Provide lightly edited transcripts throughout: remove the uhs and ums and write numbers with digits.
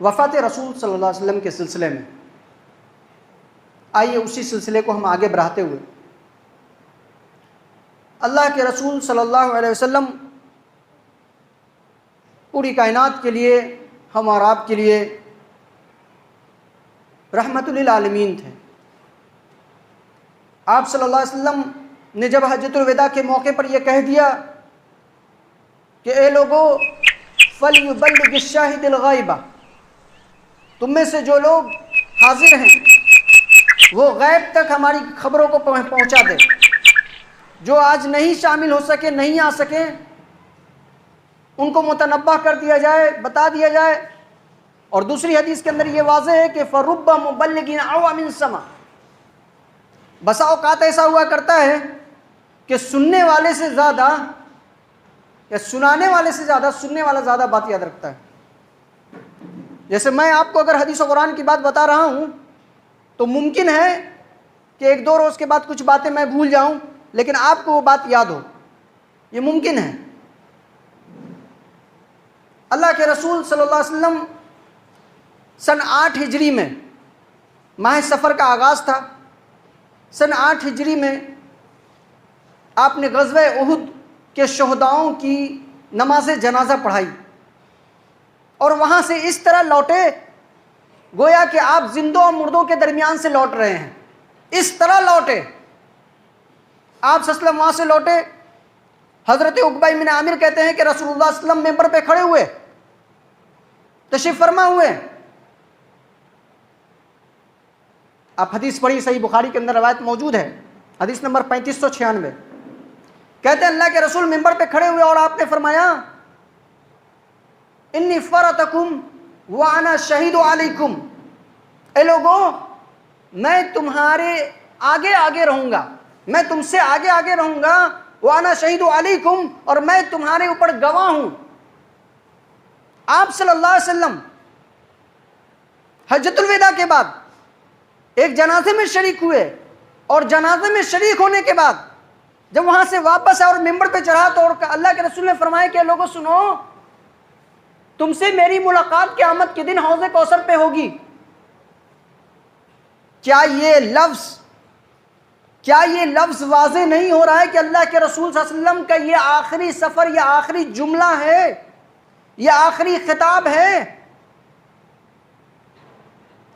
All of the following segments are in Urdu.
وفات رسول صلی اللہ علیہ وسلم کے سلسلے میں، آئیے اسی سلسلے کو ہم آگے بڑھاتے ہوئے، اللہ کے رسول صلی اللہ علیہ وسلم پوری کائنات کے لیے، ہم اور آپ کے لیے رحمت للعالمین تھے۔ آپ صلی اللہ علیہ وسلم نے جب حجۃ الوداع کے موقع پر یہ کہہ دیا کہ اے لوگوں فَلْيُبَلِّغِ الشَّاهِدِ الْغَائِبَ، تم میں سے جو لوگ حاضر ہیں وہ غیب تک ہماری خبروں کو پہنچا دے، جو آج نہیں شامل ہو سکے، نہیں آ سکے، ان کو متنبہ کر دیا جائے، بتا دیا جائے۔ اور دوسری حدیث کے اندر یہ واضح ہے کہ فَرُبَّ مُبَلِّغٍ أَوْعَ مِنْ سَمَعٍ، بسا اوقات ایسا ہوا کرتا ہے کہ سننے والے سے زیادہ یا سنانے والے سے زیادہ سننے والا زیادہ بات یاد رکھتا ہے۔ جیسے میں آپ کو اگر حدیث و قرآن کی بات بتا رہا ہوں تو ممکن ہے کہ ایک دو روز کے بعد کچھ باتیں میں بھول جاؤں، لیکن آپ کو وہ بات یاد ہو، یہ ممکن ہے۔ اللہ کے رسول صلی اللہ علیہ وسلم سن 8 ہجری میں ماہ سفر کا آغاز تھا۔ سن 8 ہجری میں آپ نے غزوہ احد کے شہداؤں کی نماز جنازہ پڑھائی، اور وہاں سے اس طرح لوٹے گویا کہ آپ زندوں اور مردوں کے درمیان سے لوٹ رہے ہیں، اس طرح لوٹے۔ آپ صلی اللہ علیہ وسلم وہاں سے لوٹے، حضرت عقبہ بن عامر کہتے ہیں کہ رسول اللہ صلی اللہ علیہ وسلم ممبر پہ کھڑے ہوئے، تشریف فرما ہوئے۔ آپ حدیث پڑھی، صحیح بخاری کے اندر روایت موجود ہے، حدیث نمبر 3596۔ کہتے ہیں اللہ کے رسول ممبر پہ کھڑے ہوئے اور آپ نے فرمایا انی فرتکم وانا شہید علیکم، اے لوگوں میں تمہارے آگے آگے رہوں گا، میں تم سے آگے آگے رہوں گا، وانا شہید علیکم، اور میں تمہارے اوپر گواہ ہوں۔ آپ صلی اللہ علیہ وسلم حجۃ الوداع کے بعد ایک جنازے میں شریک ہوئے، اور جنازے میں شریک ہونے کے بعد جب وہاں سے واپس آئے اور ممبر پہ چڑھا تو اللہ کے رسول نے فرمایا کہ لوگوں سنو، تم سے میری ملاقات قیامت کے دن حوض کوثر پہ ہوگی۔ کیا یہ لفظ واضح نہیں ہو رہا ہے کہ اللہ کے رسول صلی اللہ علیہ وسلم کا یہ آخری سفر، یہ آخری جملہ ہے، یہ آخری خطاب ہے؟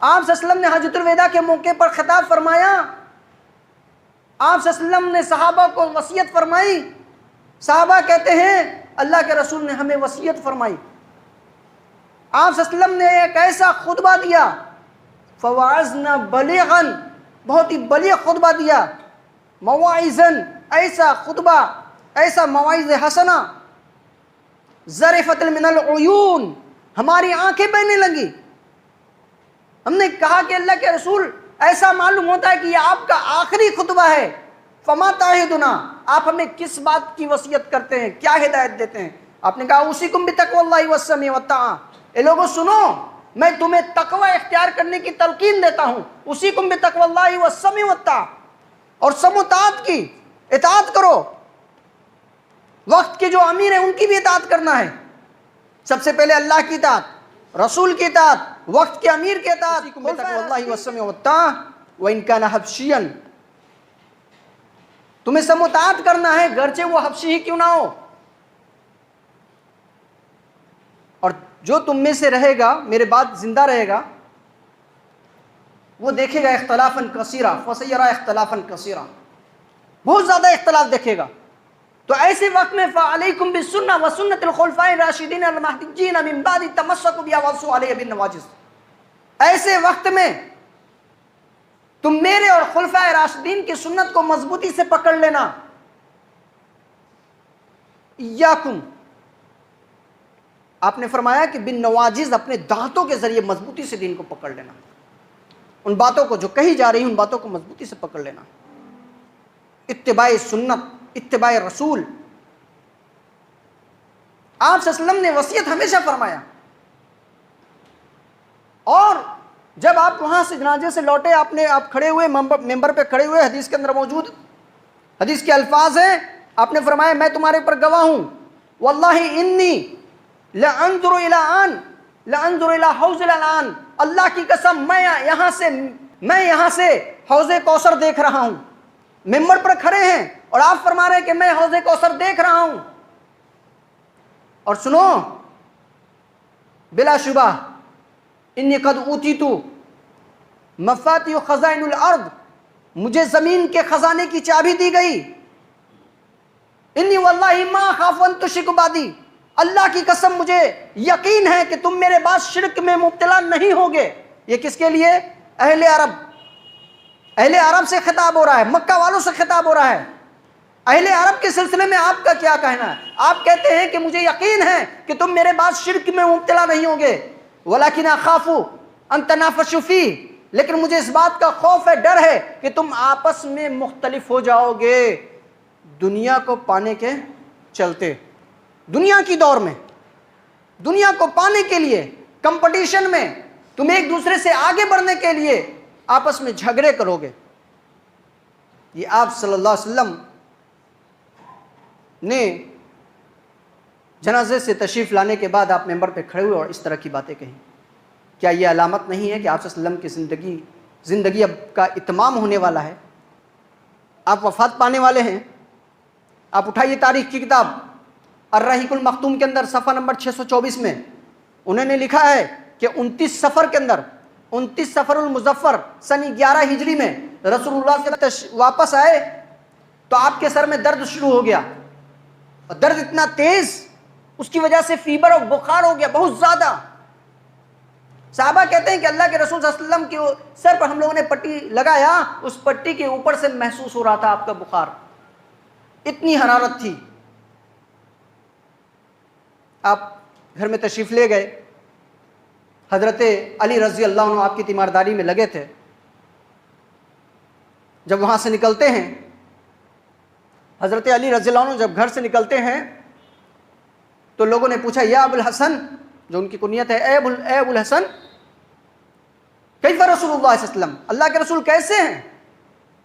آپ صلی اللہ علیہ وسلم نے حجۃ الوداع کے موقع پر خطاب فرمایا، آپ صلی اللہ علیہ وسلم نے صحابہ کو وصیت فرمائی۔ صحابہ کہتے ہیں اللہ کے رسول نے ہمیں وصیت فرمائی۔ آپ صلی اللہ علیہ وسلم نے ایک ایسا خطبہ دیا، فوعظنا بلیغا، بہت ہی بلیغ خطبہ دیا، مواعظن، ایسا خطبہ، ایسا مواعظ حسنہ، ذرفت من العیون، ہماری آنکھیں بہنے لگی۔ ہم نے کہا کہ اللہ کے رسول ایسا معلوم ہوتا ہے کہ یہ آپ کا آخری خطبہ ہے، فما تعہدنا، آپ ہمیں کس بات کی وصیت کرتے ہیں، کیا ہدایت دیتے ہیں؟ آپ نے کہا اوصیکم بتقوی اللہ والسمع والطاعہ، اے لوگوں سنو، میں تمہیں تقوی اختیار کرنے کی تلقین دیتا ہوں، اوصیکم بتقوی اللہ والسمع والطاعہ، اور سمع و طاعت کی اطاعت کرو۔ وقت کے جو امیر ہیں ان کی بھی اطاعت کرنا ہے، سب سے پہلے اللہ کی اطاعت، رسول کی اطاعت، وقت کے امیر کی اطاعت، بتقوی اللہ والسمع والطاعہ وان کان حبشیا، تمہیں سمع و طاعت کرنا ہے گرچہ وہ حبشی ہی کیوں نہ ہو۔ اور جو تم میں سے رہے گا، میرے بعد زندہ رہے گا، وہ دیکھے گا اختلافا کثیرا، فسیرا اختلافا کثیرا، بہت زیادہ اختلاف دیکھے گا۔ تو ایسے وقت میں فعلیکم بالسنہ وسنۃ الخلفاء الراشدین المہدیین من بعد تمسکوا بها وعضوا علیہا بالنواجذ، ایسے وقت میں تم میرے اور خلفاء راشدین کی سنت کو مضبوطی سے پکڑ لینا۔ ایاکم، آپ نے فرمایا کہ بالنواجذ، اپنے دانتوں کے ذریعے مضبوطی سے دین کو پکڑ لینا، ان باتوں کو جو کہی جا رہی ہیں ان باتوں کو مضبوطی سے پکڑ لینا۔ اتباع سنت، اتباع رسول، آپ صلی اللہ علیہ وسلم نے وصیت ہمیشہ فرمایا۔ اور جب آپ وہاں سے جنازے سے لوٹے، آپ کھڑے ہوئے، ممبر پہ کھڑے ہوئے، حدیث کے اندر موجود، حدیث کے الفاظ ہیں، آپ نے فرمایا میں تمہارے پر گواہ ہوں، واللہ انی لانظر الی ان لانظر الی حوض الانان، اللہ کی قسم میں یہاں سے حوض کوثر دیکھ رہا ہوں. ممبر پر کھڑے ہیں اور آپ فرما رہے ہیں کہ میں حوض کوثر دیکھ رہا ہوں. اور سنو، بلا شبہ انی قد اوتیت مفاتیح خزائن الارض، مجھے زمین کے خزانے کی چابی دی گئی. انی واللہ ما خاف ان تشرک بعدی، اللہ کی قسم مجھے یقین ہے کہ تم میرے بعد شرک میں مبتلا نہیں ہوگے. یہ کس کے لیے؟ اہل عرب سے خطاب ہو رہا ہے، مکہ والوں سے خطاب ہو رہا ہے. اہل عرب کے سلسلے میں آپ کا کیا کہنا ہے؟ آپ کہتے ہیں کہ مجھے یقین ہے کہ تم میرے بعد شرک میں مبتلا نہیں ہوگے. ولیکن اخاف ان تنافسوا فیہ، لیکن مجھے اس بات کا خوف ہے، ڈر ہے کہ تم آپس میں مختلف ہو جاؤ گے دنیا کو پانے کے چلتے. دنیا کی دور میں، دنیا کو پانے کے لیے، کمپٹیشن میں تم ایک دوسرے سے آگے بڑھنے کے لیے آپس میں جھگڑے کرو گے. یہ آپ صلی اللہ علیہ وسلم نے جنازے سے تشریف لانے کے بعد آپ ممبر پہ کھڑے ہوئے اور اس طرح کی باتیں کہیں. کیا یہ علامت نہیں ہے کہ آپ صلی اللہ علیہ وسلم کی زندگی اب کا اتمام ہونے والا ہے؟ آپ وفات پانے والے ہیں. آپ اٹھائیے تاریخ کی کتاب الرحیق المختوم کے اندر صفحہ نمبر 624 میں انہوں نے لکھا ہے کہ 29 صفر کے اندر، 29 صفر المظفر سن 11 ہجری میں رسول اللہ صلی اللہ علیہ وسلم واپس آئے تو آپ کے سر میں درد شروع ہو گیا، اور درد اتنا تیز، اس کی وجہ سے فیبر اور بخار ہو گیا بہت زیادہ. صحابہ کہتے ہیں کہ اللہ کے رسول صلی اللہ علیہ وسلم کے سر پر ہم لوگوں نے پٹی لگایا، اس پٹی کے اوپر سے محسوس ہو رہا تھا آپ کا بخار، اتنی حرارت تھی. آپ گھر میں تشریف لے گئے، حضرت علی رضی اللہ عنہ آپ کی تیمارداری میں لگے تھے. جب وہاں سے نکلتے ہیں، حضرت علی رضی اللہ عنہ جب گھر سے نکلتے ہیں تو لوگوں نے پوچھا یا ابو الحسن، جو ان کی کنیت ہے، اے ابو الحسن کیف رسول اللہ صلی اللہ علیہ وسلم، اللہ کے رسول کیسے ہیں؟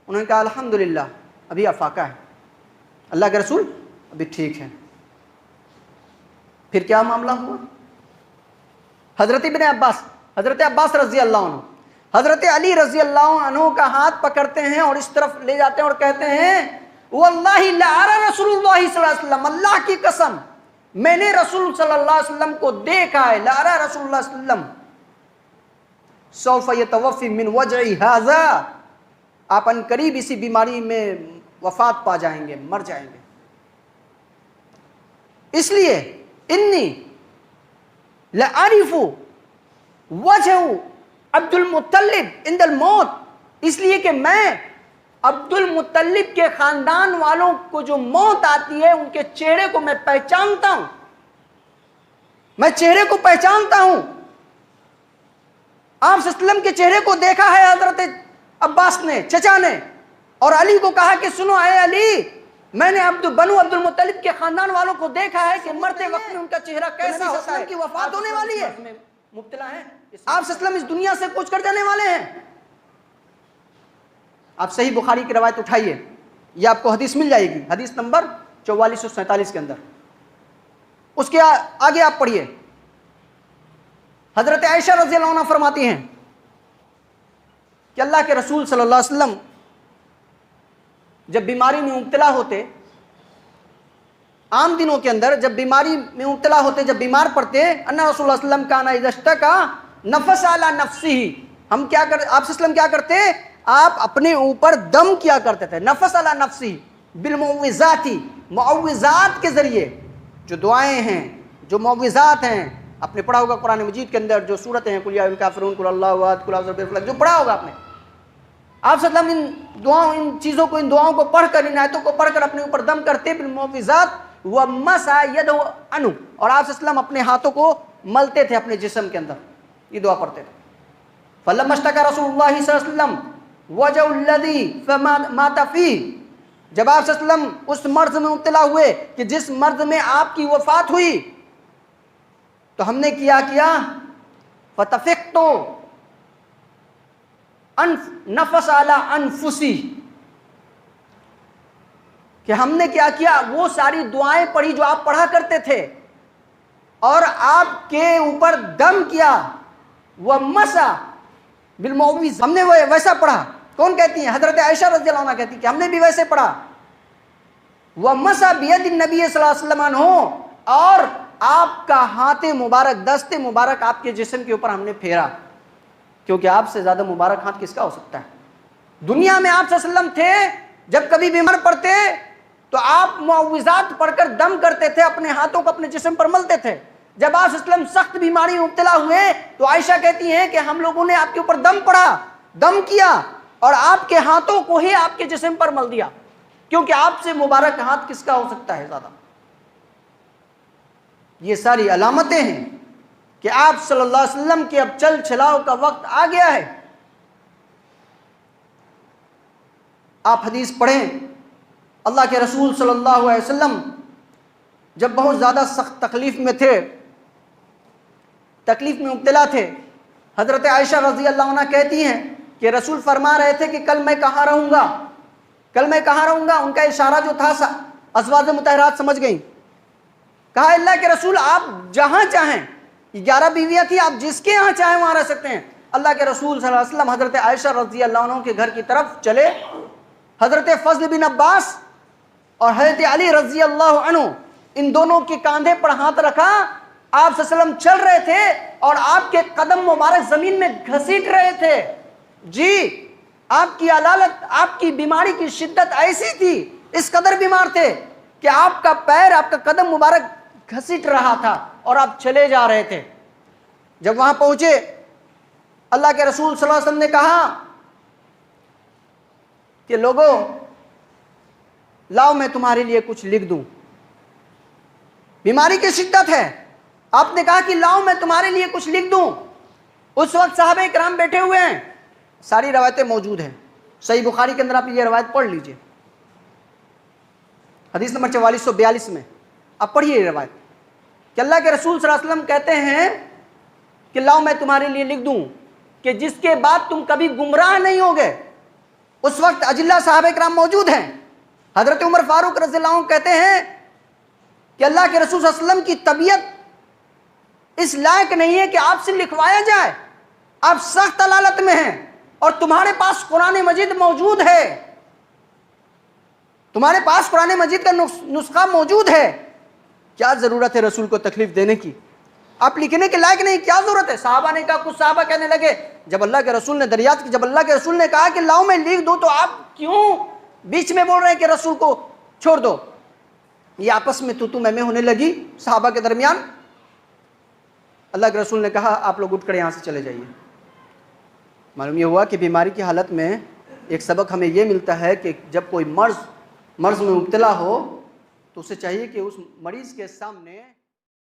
انہوں نے کہا الحمدللہ ابھی افاقہ ہے، اللہ کے رسول ابھی ٹھیک ہے. پھر کیا معاملہ ہوا؟ حضرت عباس رضی اللہ عنہ حضرت علی رضی اللہ عنہ کا ہاتھ پکڑتے ہیں اور اس طرف لے جاتے ہیں اور کہتے ہیں واللہ لا ارى رسول اللہ صلی اللہ علیہ وسلم، اللہ کی قسم میں نے رسول صلی اللہ علیہ وسلم کو دیکھا ہے. لا ارى رسول اللہ صلی اللہ علیہ وسلم سوف يتوفى من وجعی ھذا، آپ ان قریب اسی بیماری میں وفات پا جائیں گے، مر جائیں گے. اس لیے انی لأعرف وجہ عبد المطلب عند الموت، اس لیے کہ میں عبد المطلب کے خاندان والوں کو جو موت آتی ہے ان کے چہرے کو میں پہچانتا ہوں، میں چہرے کو پہچانتا ہوں. آپ صلی اللہ علیہ وسلم کے چہرے کو دیکھا ہے حضرت عباس نے، چچا نے، اور علی کو کہا کہ سنو اے علی، میں نے بنو عبد المطلب کے خاندان والوں کو دیکھا ہے کہ مرتے وقت میں ان کا چہرہ کیسا ہوتا ہے، کی وفات ہونے والی ہے، مبتلا ہے. آپ صلی اللہ علیہ وسلم اس دنیا سے کوچ کر جانے والے ہیں. آپ صحیح بخاری کی روایت اٹھائیے، یہ آپ کو حدیث مل جائے گی، حدیث نمبر 4447 کے اندر. اس کے آگے آپ پڑھیے، حضرت عائشہ رضی اللہ عنہ فرماتی ہیں کہ اللہ کے رسول صلی اللہ علیہ وسلم جب بیماری میں مبتلا ہوتے، عام دنوں کے اندر جب بیماری میں مبتلا ہوتے، جب بیمار پڑتے، ان رسول اللہ صلی اللہ علیہ وسلم کان اذا اشتکا نفس علی نفسہ، آپ صلی اللہ علیہ وسلم کیا کرتے؟ آپ اپنے اوپر دم کیا کرتے تھے، نفس علی نفسہ بالمعوذات، معوذات کے ذریعے، جو دعائیں ہیں، جو معوذات ہیں، آپ نے پڑھا ہوگا قرآن مجید کے اندر جو صورتیں ہیں، قل یا الکافرون، قل اللہ احد، قل اعوذ برب الفلق، جو پڑھا ہوگا آپ نے. آپ صلی اللہ علیہ وسلم ان چیزوں کو، ان دعاؤں کو پڑھ کر، ان آیتوں کو پڑھ کر اپنے اوپر دم کرتے بالمعوذات ومسح یدہ عنہ، اور آپ صلی اللہ علیہ وسلم اپنے ہاتھوں کو ملتے تھے اپنے جسم کے اندر، یہ دعا پڑھتے تھے. فلما اشتکى رسول اللہ صلی اللہ علیہ وسلم وجع الذی فمات فیہ، جب آپ صلی اللہ علیہ وسلم اس مرض میں مبتلا ہوئے کہ جس مرض میں آپ کی وفات ہوئی، تو ہم نے کیا فتفقت نفس علی انفسی، کہ ہم نے کیا وہ ساری دعائیں پڑھی جو آپ پڑھا کرتے تھے، اور آپ کے اوپر دم کیا، وَمَسَا بِالْمُعْوِذ، ہم نے وہ ویسا پڑھا. کون کہتی ہیں؟ حضرت عائشہ رضی اللہ عنہ کہتی ہیں کہ ہم نے بھی ویسے پڑھا. وَمَسَا بِيَدِ النَّبِيِّ صلی اللہ علیہ وسلم عنہ، اور آپ کا ہاتھ مبارک، دست مبارک آپ کے جسم کے اوپر ہم نے پھیرا، کیونکہ آپ سے زیادہ مبارک ہاتھ کس کا ہو سکتا ہے؟ دنیا میں آپ صلی اللہ علیہ وسلم تھے، جب کبھی بیمار پڑتے تو آپ معوذات پڑھ کر دم کرتے تھے، اپنے ہاتھوں کو اپنے جسم پر ملتے تھے. جب آپ صلی اللہ علیہ وسلم سخت بیماری میں مبتلا ہوئے تو عائشہ کہتی ہیں کہ ہم لوگوں نے آپ کے اوپر دم پڑا، دم کیا، اور آپ کے ہاتھوں کو ہی آپ کے جسم پر مل دیا، کیونکہ آپ سے مبارک ہاتھ کس کا ہو سکتا ہے زیادہ؟ یہ ساری علامتیں ہیں کہ آپ صلی اللہ علیہ وسلم کے اب چل چلاؤ کا وقت آ گیا ہے. آپ حدیث پڑھیں، اللہ کے رسول صلی اللہ علیہ وسلم جب بہت زیادہ سخت تکلیف میں تھے، تکلیف میں مبتلا تھے، حضرت عائشہ رضی اللہ عنہ کہتی ہیں کہ رسول فرما رہے تھے کہ کل میں کہاں رہوں گا، کل میں کہاں رہوں گا. ان کا اشارہ جو تھا ازواج مطہرات سمجھ گئیں. کہا اللہ کے رسول آپ جہاں چاہیں، 11 بیویاں تھیں، آپ جس کے یہاں چاہیں وہاں رہ سکتے ہیں. اللہ کے رسول صلی اللہ علیہ وسلم حضرت عائشہ رضی اللہ عنہ کے گھر کی طرف چلے. حضرت فضل بن عباس اور حضرت علی رضی اللہ عنہ ان دونوں کے کاندھے پر ہاتھ رکھا. آپ صلی اللہ علیہ وسلم چل رہے تھے اور آپ کے قدم مبارک زمین میں گھسیٹ رہے تھے. جی، آپ کی علالت، آپ کی بیماری کی شدت ایسی تھی، اس قدر بیمار تھے کہ آپ کا پیر، آپ کا قدم مبارک گھسیٹ رہا تھا اور آپ چلے جا رہے تھے. جب وہاں پہنچے، اللہ کے رسول صلی اللہ علیہ وسلم نے کہا کہ لوگوں لاؤ میں تمہارے لیے کچھ لکھ دوں. بیماری کی شدت ہے، آپ نے کہا کہ لاؤ میں تمہارے لیے کچھ لکھ دوں. اس وقت صحابہ کرام بیٹھے ہوئے ہیں، ساری روایتیں موجود ہیں، صحیح بخاری کے اندر آپ یہ روایت پڑھ لیجئے، حدیث نمبر 4442 میں آپ پڑھیے یہ روایت کہ اللہ کے رسول صلی اللہ علیہ وسلم کہتے ہیں کہ لاؤ میں تمہارے لیے لکھ دوں کہ جس کے بعد تم کبھی گمراہ نہیں ہوگے. اس وقت اجلہ صحابہ کرام موجود ہیں. حضرت عمر فاروق رضی اللہ عنہ کہتے ہیں کہ اللہ کے رسول صلی اللہ علیہ وسلم کی طبیعت اس لائق نہیں ہے کہ آپ سے لکھوایا جائے، آپ سخت علالت میں ہیں اور تمہارے پاس قرآن مجید موجود ہے، تمہارے پاس قرآن مجید کا نسخہ موجود ہے، کیا ضرورت ہے رسول کو تکلیف دینے کی؟ آپ لکھنے کے لائق نہیں، کیا ضرورت ہے؟ صحابہ نے کہا، کچھ صحابہ کہنے لگے جب اللہ کے رسول نے دریافت کی، جب اللہ کے رسول نے کہا کہ لاؤ میں لکھ دوں تو آپ کیوں بیچ میں بول رہے ہیں کہ رسول کو چھوڑ دو؟ یہ آپس میں تو میں ہونے لگی صحابہ کے درمیان. اللہ کے رسول نے کہا آپ لوگ اٹھ کر یہاں سے چلے جائیے. معلوم یہ ہوا کہ بیماری کی حالت میں ایک سبق ہمیں یہ ملتا ہے کہ جب کوئی مرض میں مبتلا ہو تو اسے چاہیے کہ اس مریض کے سامنے